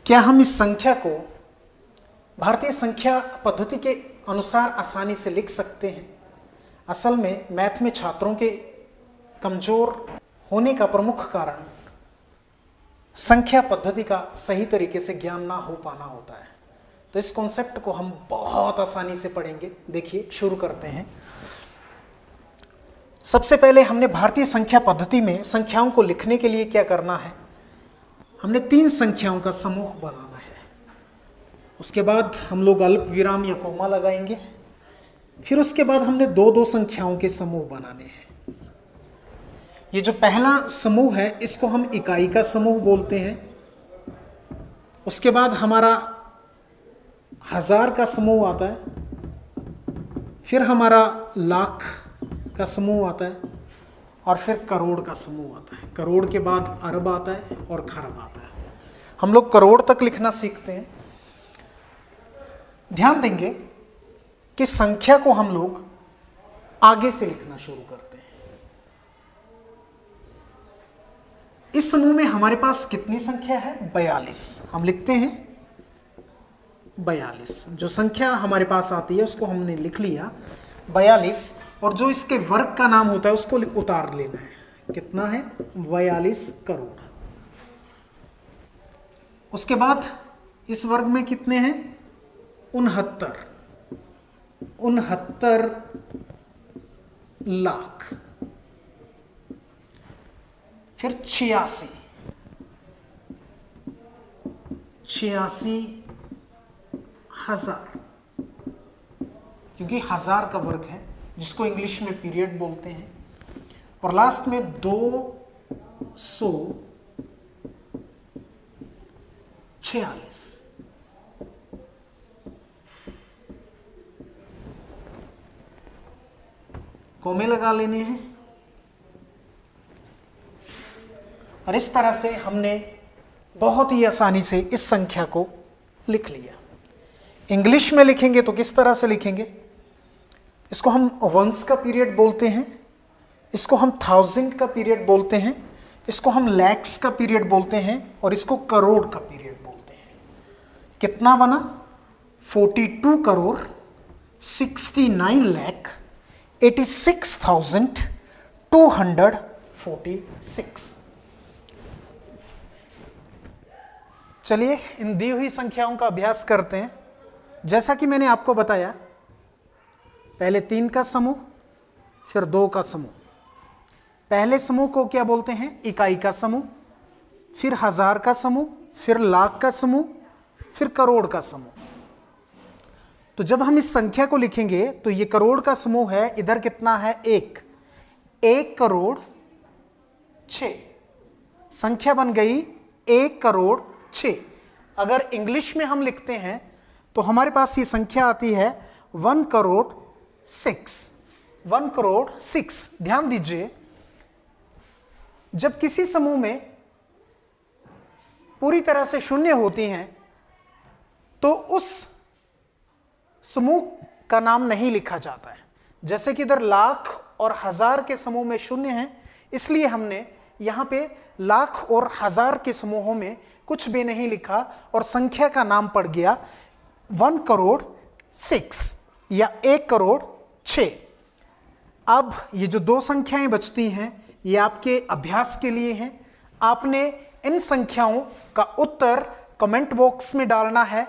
क्या हम इस संख्या को भारतीय संख्या पद्धति के अनुसार आसानी से लिख सकते हैं? असल में मैथ में छात्रों के कमजोर होने का प्रमुख कारण संख्या पद्धति का सही तरीके से ज्ञान ना हो पाना होता है। तो इस कॉन्सेप्ट को हम बहुत आसानी से पढ़ेंगे। देखिए, शुरू करते हैं। सबसे पहले हमने भारतीय संख्या पद्धति में संख्याओं को लिखने के लिए क्या करना है? हमने 3 संख्याओं का समूह बनाना है। उसके बाद हम लोग अल्प विराम या कोमा लगाएंगे। फिर उसके बाद हमने 2-2 संख्याओं के समूह बनाने हैं। ये जो पहला समूह है इसको हम इकाई का समूह बोलते हैं। उसके बाद हमारा 1000 का समूह आता है, फिर हमारा लाख का समूह आता है और फिर करोड़ का समूह आता है। करोड़ के बाद अरब आता है और खरब आता है। हम लोग करोड़ तक लिखना सीखते हैं। ध्यान देंगे कि संख्या को हम लोग आगे से लिखना शुरू करते हैं। इस समूह में हमारे पास कितनी संख्या है? 42। हम लिखते हैं 42। जो संख्या हमारे पास आती है उसको हमने लिख लिया 42, और जो इसके वर्ग का नाम होता है उसको उतार लेना है। कितना है? 42 करोड़। उसके बाद इस वर्ग में कितने हैं? 69 लाख। फिर 86 हजार, क्योंकि 1000 का वर्ग है जिसको इंग्लिश में पीरियड बोलते हैं। और लास्ट में 246। कोमे लगा लेने हैं। और इस तरह से हमने बहुत ही आसानी से इस संख्या को लिख लिया। इंग्लिश में लिखेंगे तो किस तरह से लिखेंगे? इसको हम वंस का पीरियड बोलते हैं, इसको हम 1000 का पीरियड बोलते हैं, इसको हम लैक्स का पीरियड बोलते हैं और इसको करोड़ का पीरियड बोलते हैं। कितना बना? 42 करोड़ 69,86,246। चलिए इन दी हुई संख्याओं का अभ्यास करते हैं। जैसा कि मैंने आपको बताया, पहले 3 का समूह, फिर 2 का समूह। पहले समूह को क्या बोलते हैं? इकाई का समूह। फिर 1000 का समूह, फिर लाख का समूह, फिर करोड़ का समूह। तो जब हम इस संख्या को लिखेंगे तो ये करोड़ का समूह है। इधर कितना है? 1 करोड़ 6। संख्या बन गई 1 करोड़ 6। अगर इंग्लिश में हम लिखते हैं तो हमारे पास ये संख्या आती है 1 करोड़ 6। 1 करोड़ 6। ध्यान दीजिए, जब किसी समूह में पूरी तरह से शून्य होती हैं तो उस समूह का नाम नहीं लिखा जाता है। जैसे कि इधर लाख और 1000 के समूह में शून्य है, इसलिए हमने यहां पे लाख और 1000 के समूहों में कुछ भी नहीं लिखा और संख्या का नाम पड़ गया 1 करोड़ 6 या 1 करोड़ 6। अब ये जो 2 संख्याएं बचती हैं ये आपके अभ्यास के लिए हैं। आपने इन संख्याओं का उत्तर कमेंट बॉक्स में डालना है